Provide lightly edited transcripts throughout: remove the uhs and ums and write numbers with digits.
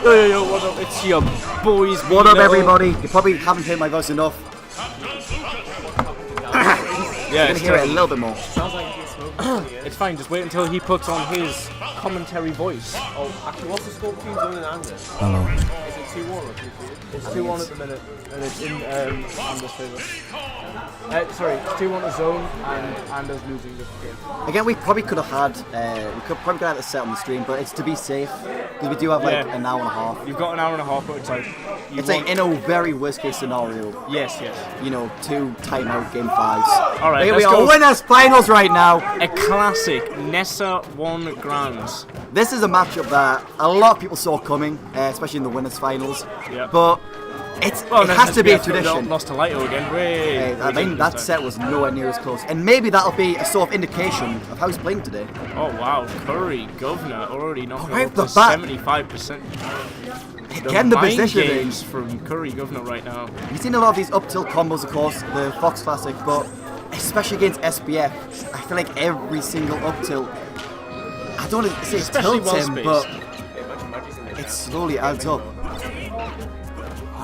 Yo, what up? It's your boys. What up, everybody? You probably haven't heard my voice enough. Yeah, you're gonna hear it a little bit more. Sounds like he's smoking. It's fine. Just wait until he puts on his commentary voice. Oh, actually, what's the score between Zone and Anders? Hello. Is it 2-1 or 2-2? It's 2-1 at the minute, and it's in Anders' favour. Sorry, it's 2-1 to Zone, and Anders losing this game. Again, we probably could have had, probably could have had a set on the stream, but it's to be safe because we do have like an hour and a half. You've got an hour and a half, but it's like in a very worst case scenario. Yes. You know, 2 timeout game 5s. All right, here let's we are, go. winners finals right now. A classic NESA 1 Grands. This is a matchup that a lot of people saw coming, especially in the winners finals. Yeah. But it has to be a SBF tradition. Lost to Lito again. I mean, that set was nowhere near as close, and maybe that'll be a sort of indication of how he's playing today. Oh wow, CurryGovernor already knocking Right up to off the bat. 75%. Again, the mind positioning games from CurryGovernor right now. You've seen a lot of these up tilt combos, of course, the Fox Classic, but especially against SBF, I feel like every single up tilt, I don't want to say Especially tilts him, well but it slowly adds up.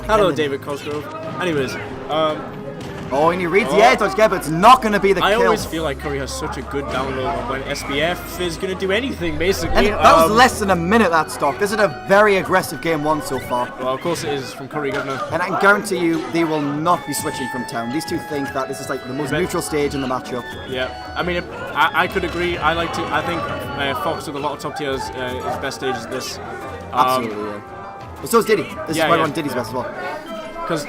Hello, David Cosgrove. Anyways, oh, and he reads the air touch again, but it's not going to be the I kill. always feel like Curry has such a good download on when SBF is going to do anything, basically. And that was less than a minute, that stock. This is a very aggressive game 1 so far. Well, of course it is from CurryGovernor. And I can guarantee you, they will not be switching from town. These two think that this is like the most neutral stage in the matchup. Yeah, I mean, I could agree. I think Fox with a lot of top tiers, his best stage is this. Absolutely, yeah. But so is Diddy. This is right on Diddy's best as well. Because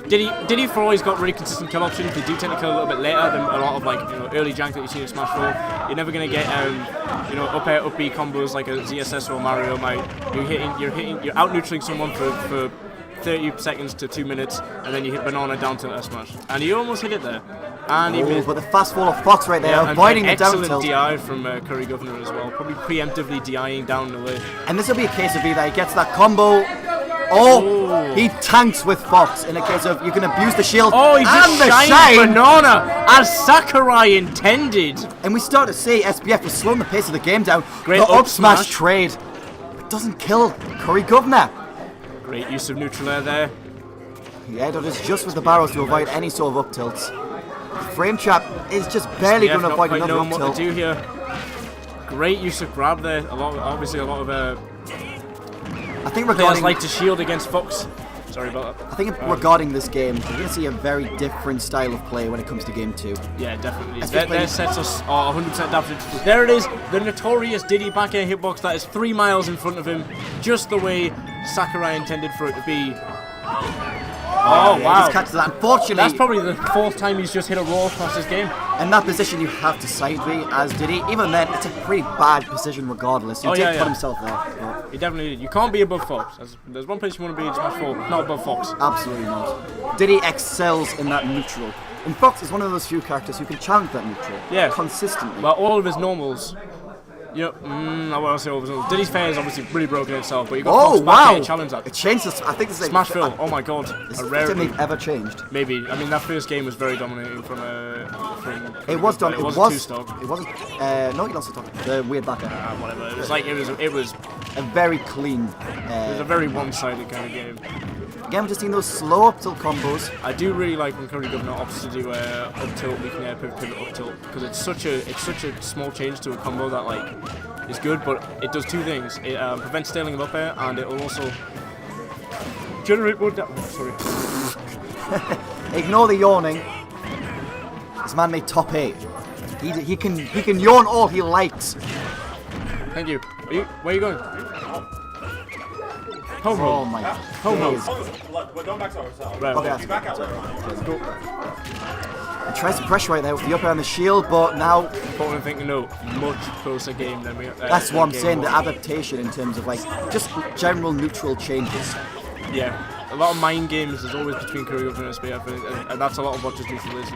Diddy for always got really consistent kill options. They do tend to kill a little bit later than a lot of early jank that you see in Smash 4. You're never gonna get up air up B combos like a ZSS or Mario might. You're out neutering someone for 30 seconds to 2 minutes, and then you hit banana down to S smash. And he almost hit it there. And he missed. But the fast fall of Fox right there, avoiding the down tilt. Excellent DI from CurryGovernor as well. Probably preemptively DIing down the way. And this will be a case of either he gets that combo. Oh, he tanks with Fox in a case of you can abuse the shield he just and the shined shine. banana as Sakurai intended. And we start to see SBF was slowing the pace of the game down. Great the up smash smash. trade. It doesn't kill CurryGovernor. Great use of neutral air there. Yeah, that is just with the barrels to avoid any sort of up tilts. Frame trap is just barely going to avoid quite another knowing up what tilt. to do here. Great use of grab there. Obviously a lot of I think players regarding like to shield against Fox. Sorry about that. I think regarding this game, we're going to see a very different style of play when it comes to game 2. Yeah, definitely. SBF Their sets are 100% adapted. There it is, the notorious Diddy back air hitbox that is 3 miles in front of him, just the way Sakurai intended for it to be. Oh, Yeah, wow. he just catches that. Unfortunately, That's probably the 4th time he's just hit a roll across this game. in that position you have to side B as Diddy. Even then, it's a pretty bad position regardless. He did put himself there. But He definitely did. You can't be above Fox. There's one place you want to be in Smash 4, not above Fox. absolutely not. Diddy excels in that neutral. And Fox is one of those few characters who can challenge that neutral consistently. But all of his normals. I want to say all of his normals. Diddy's fair is obviously really broken itself, but you got Fox back here to challenge that. It changed this. I think this is Smash Phil, oh my god. This A is the rare first time they've ever changed. Maybe. I mean, that first game was very dominating from It was done. It It was was. two stock. It wasn't. No, he lost the stock. The weird backer. Whatever. It was like it was A very clean. a very one-sided kind of game. Again, we're just seeing those slow up tilt combos. I do really like when CurryGovernor opts to do up tilt, we can air pivot up tilt, because it's such a small change to a combo that is good, but it does 2 things. It prevents staling of up air, and it will also generate more damage. Sorry. Ignore the yawning. This man made top 8. He can yawn all he likes. Thank you. Where are you going? Home. Oh my. Home. We're going back to our hotel. Right. Okay, Be back out later on. he tries to pressure right there with the up air on the shield, but now But I'm thinking, no, much closer game than we. that's what I'm game saying. The one. adaptation in terms of just general neutral changes. Yeah. A lot of mind games is always between CurryGovernor and SBF, and that's a lot of what just neutral is.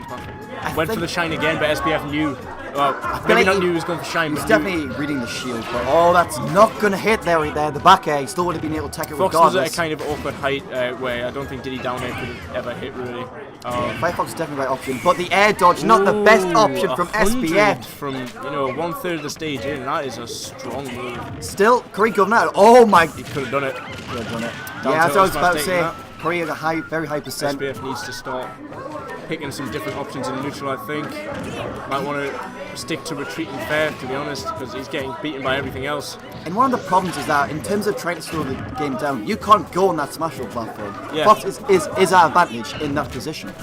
Went for the shine again, but SBF knew. Well, maybe not knew he was going for shine. He was but definitely reading the shield, but that's not going to hit there. The back air, he still would have been able to take it Fox regardless. was at a kind of awkward height where I don't think Diddy down air could have ever hit really. Firefox is definitely the right option, but the air dodge, not the best option from 100 SBF. From, you know, 1/3 of the stage in. That is a strong move. Still, CurryGovernor. Oh my. He could have done it. Could have done it. Down Yeah, that's what I was tilt about to smash say. taking Curry at a high, very high percent. SBF needs to start picking some different options in neutral, I think. Might want to stick to retreating fair, to be honest, because he's getting beaten by everything else. And one of the problems is that in terms of trying to slow the game down, you can't go on that smash roll platform. Yeah. Fox is our advantage in that position.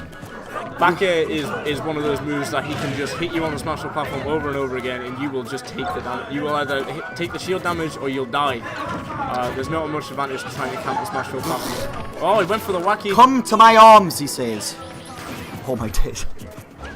Back air is one of those moves that he can just hit you on the smash roll platform over and over again, and you will just take the damage. You will either take the shield damage or you'll die. There's not much advantage to trying to camp the smash roll platform. Oh, he went for the wacky. Come to my arms, he says. Oh my days.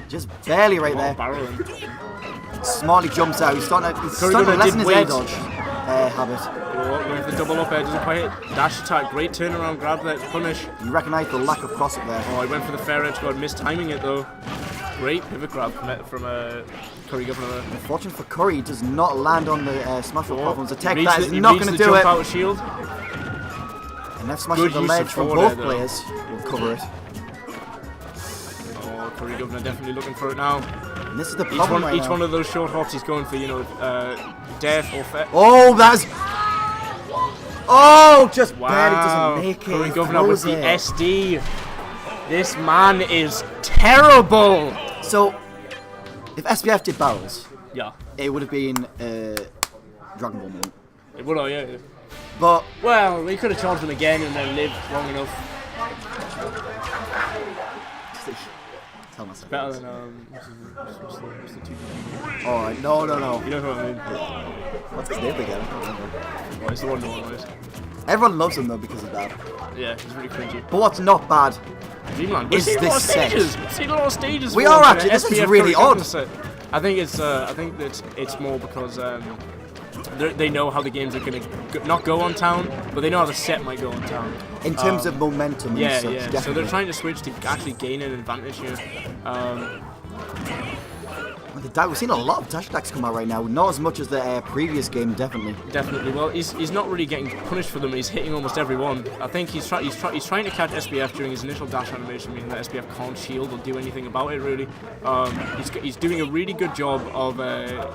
Just barely right there. Barreling. Smartly jumps out. He's starting to CurryGovernor lessen did his air wait. dodge habit. Oh, going for the double up air, doesn't quite hit. Dash attack, great turnaround grab there, punish. You recognise the lack of cross up there. Oh, he went for the fair edge guard, missed timing it though. Great pivot grab from CurryGovernor. Unfortunately for Curry, he does not land on the smash roll platform's attack. He That reads is the- not he going to reads the do jump it. out shield. And that smashing Good the use ledge of from forward both air, though. players will cover it. Oh, CurryGovernor definitely looking for it now. And this is the problem right Each now. one of those short hops he's going for, you know, death or fair. Oh, that's... Oh, just barely Wow, doesn't make it. CurryGovernor with Throws the it. SD. This man is terrible. So, if SBF did barrels, Yeah, it would have been Dragon Ball moment. it would have, yeah. But Well, we could have charged him again and then lived long enough. tell myself. Better than what's the two? All right, no. You know who I mean? What's his name again? I can't remember. Oh, it's the one no one knows. Everyone loves him though because of that. Yeah, he's really cringy. But what's not bad? Dreamland. Is We've seen a lot of this set? stages. We've seen a lot of stages. We for are the actually. This is SBF really CurryGovernor odd. set. I think that it's more because they know how the games are going to not go on town, but they know how the set might go on town. In terms of momentum and Yeah, such, yeah. So definitely. they're trying to switch to actually gain an advantage here. We've seen a lot of dash attacks come out right now. Not as much as the previous game, definitely. Definitely. Well, he's not really getting punished for them. He's hitting almost everyone. I think he's trying to catch SBF during his initial dash animation, meaning that SBF can't shield or do anything about it really. He's doing a really good job of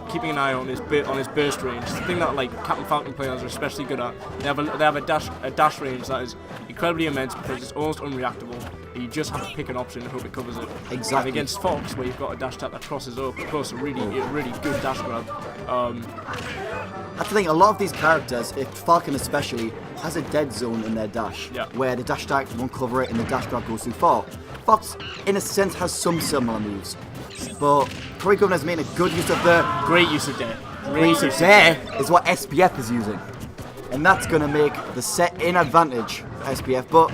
keeping an eye on his burst range. It's the thing that like Captain Falcon players are especially good at. They have a dash range that is incredibly immense because it's almost unreactable. You just have to pick an option and hope it covers it. Exactly. And against Fox, where you've got a dash attack that crosses up, plus a really good dash grab. That's the thing, a lot of these characters, if Falcon especially, has a dead zone in their dash, Yeah. where the dash attack won't cover it and the dash grab goes too far. Fox, in a sense, has some similar moves, but CurryGovernor is making a good use of the Great use of dare. great use of there is what SBF is using, and that's going to make the set in advantage for SBF, but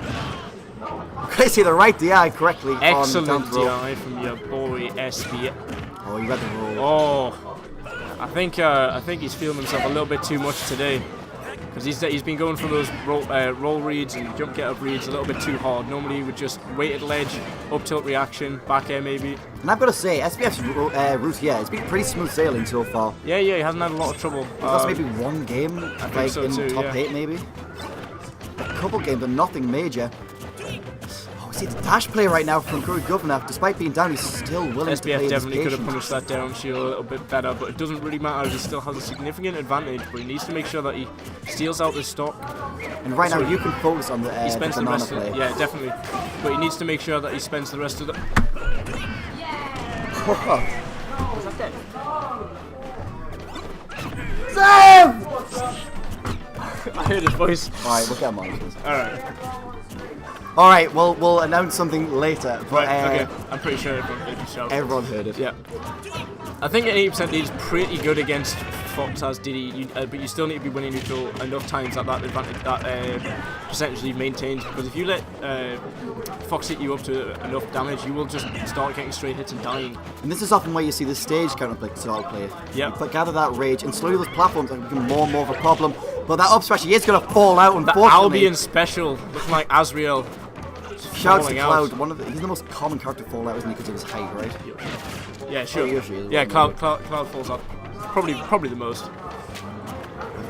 I see the right DI correctly on Excellent down throw. DI from your boy SBF. Oh, you read the roll. Oh, I think he's feeling himself a little bit too much today, because he's been going for those roll reads and jump get up reads a little bit too hard. Normally he would just wait at ledge, up tilt reaction, back air maybe. And I've got to say, SBF's route here has been pretty smooth sailing so far. Yeah, he hasn't had a lot of trouble. That's maybe one game, like so in too, top yeah. 8 maybe. A couple games, but nothing major. Oh, see the dash play right now from CurryGovernor. Despite being down, he's still willing to play SBF his definitely could have patience. punished that down shield a little bit better, but it doesn't really matter. He still has a significant advantage, but he needs to make sure that he steals out the stock. And right So now, you can focus on the He spends the banana rest play. of yeah, definitely. But he needs to make sure that he spends the rest of the. Sam! I heard his voice. Alright, we'll get him on. All right. Alright, we'll announce something later, but Right. Okay. I'm pretty sure everyone heard his shout. everyone heard it. Yeah. I think an 80% lead is pretty good against Fox as Diddy, but you still need to be winning neutral enough times that advantage, that percentage lead maintains. Because if you let Fox hit you up to enough damage, you will just start getting straight hits and dying. And this is often where you see the stage counterplay style play. Yep. But gather that rage, and slowly those platforms are becoming more and more of a problem. But that up smash, he is going to fall out, The unfortunately. Albion special, looking like Azrael. Shouts to falling out. Cloud, he's the most common character to fall out, isn't he, because of his height, right? Yeah, sure. Yoshi is Yeah, one Cloud falls out. Probably the most.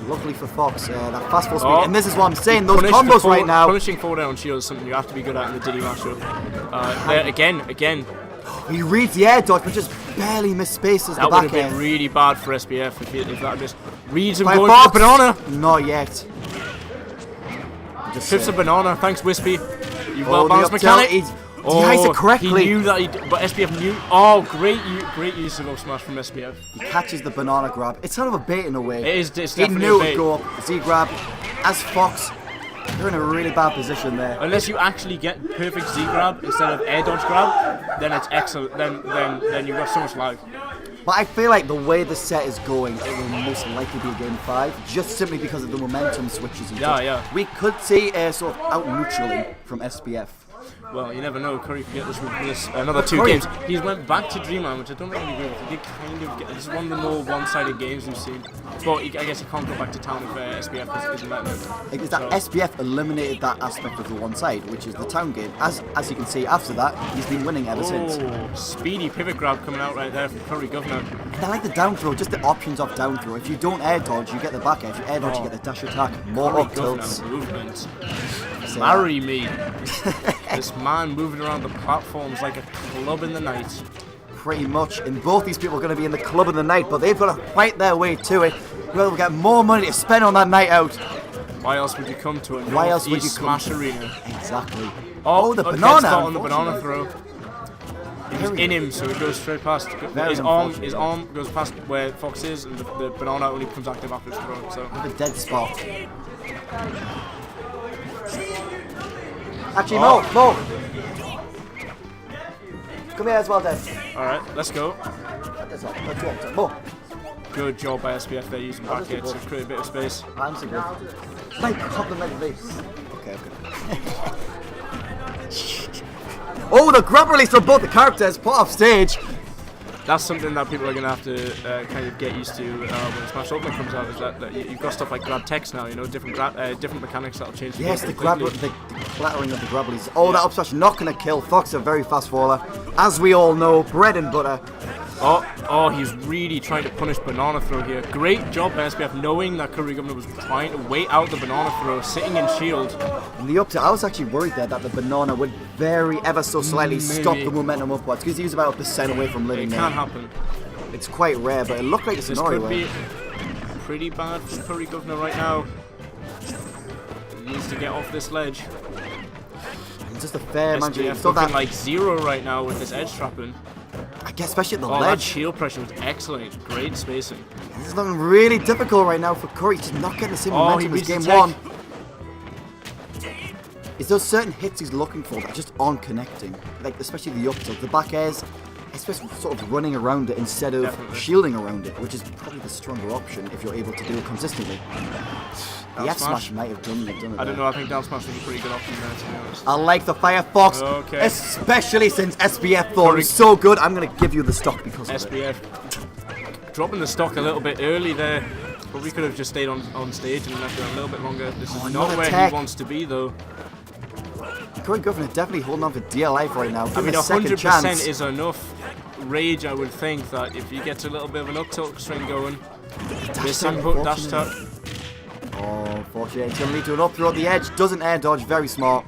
Luckily for Fox, that fast forward speed, Oh. and this is what I'm saying, those Punish combos the right now. Punishing forward air on shield is something you have to be good at in the Diddy matchup. There, again. He reads the air dodge, but just barely misspaces the That would back have air. been really bad for SBF if that just reads him By going Fox. for the banana. Not yet. Just Tips a banana. Thanks, Wispy. You well the balanced up tilt, mechanic. he hits it correctly. He knew that, but SBF knew. Oh, great use of up smash from SBF. He catches the banana grab. It's kind of a bait in a way. It is. It's He definitely knew a it bait. would go up. Z grab. As Fox, you're in a really bad position there. Unless you actually get perfect Z grab instead of air dodge grab, then it's excellent. Then you've got so much lag. But I feel like the way the set is going, it will most likely be a game 5, just simply because of the momentum switches and Yeah, such. yeah. We could see sort of out neutrally from SBF. Well, you never know. Curry could get this another 2 Curry- games. He's went back to Dreamland, which I don't really agree with. He did kind of get. This is one of the more one-sided games we've seen. But I guess he can't go back to town if SBF isn't letting him. Is that SBF eliminated that aspect of the one side, which is the town game. As you can see, after that, he's been winning ever since. Oh, speedy pivot grab coming out right there from CurryGovernor. And I like the down throw, just the options of down throw. If you don't air dodge, you get the back air. If you air dodge, you get the dash attack. More up tilts. CurryGovernor movement. So, Marry me. This man moving around the platforms like a club in the night. pretty much. And both these people are going to be in the club of the night, but they've got to fight their way to it. We'll get more money to spend on that night out. Why else would you come to a Why else would Northeast you come Smash Arena? Exactly. Oh, the dead banana, spot on the banana unfortunately. throw. He was Very- in him, so it goes straight past. Very His unfortunate. arm goes past where Fox is, and the banana only becomes active after his throw. So The dead spot. Actually, Mo. Come here as well, then. all right, let's go. That's all. Let's go. Mo. Good job by SBF there using back air to create a bit of space. I'm so good. Like compliment this. Okay. Oh, the grab release from both the characters put off stage. That's something that people are going to have to kind of get used to when Smash Ultimate comes out. Is that you've got stuff like grab text now, you know, different mechanics that'll change. Yes, the completely. clattering of the grab release. Oh, that up smash not going to kill. Fox, a very fast faller. As we all know, bread and butter. Oh, he's really trying to punish banana throw here. Great job by SBF knowing that CurryGovernor was trying to wait out the banana throw, sitting in shield. In the up to, I was actually worried there that the banana would very ever so slightly stop the momentum upwards because he was about a percent away from living It there. can happen. It's quite rare, but it looked like a This scenario could be where pretty bad for CurryGovernor right now. He needs to get off this ledge. it's just a fair man. SBF So looking that, like zero right now with this edge trapping. I guess, especially at the Oh, that ledge, shield pressure was excellent. Great spacing. it's looking really difficult right now for Curry. He's just not getting the same Oh, momentum he as game reached the one. tech. It's those certain hits he's looking for that just aren't connecting. Like, especially the up tilt, the back airs, especially sort of running around it instead of Definitely. shielding around it, which is probably the stronger option if you're able to do it consistently. The Down F smash smash. might have done it. I don't know, I think down smash was a pretty good option there, to be honest. I like the Firefox, Okay. especially since SBF thought it was so good. I'm going to give you the stock because of it. SBF dropping the stock a little bit early there. Probably could have just stayed on stage and left it a little bit longer. This is not another where tech. he wants to be, though. CurryGovernor definitely holding on for dear life right now. Give I mean, him a second 100% chance. is enough rage, I would think, that if you get a little bit of an up tilt string going, this attack, input dash attack. Oh, unfortunately, it's going to lead to an up throw at the edge. Doesn't air dodge, very smart.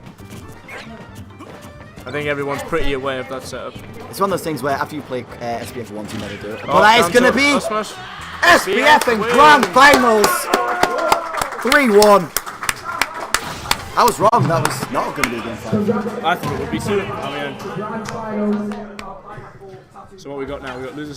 I think everyone's pretty aware of that setup. It's one of those things where after you play SBF once, you never do it. Oh, But that is down going to tilt, be up smash. SBF in win. Grand Finals. 3-1. I was wrong. That was not going to be a game 5. I think it would be too. I mean, so what we got now? We got losers.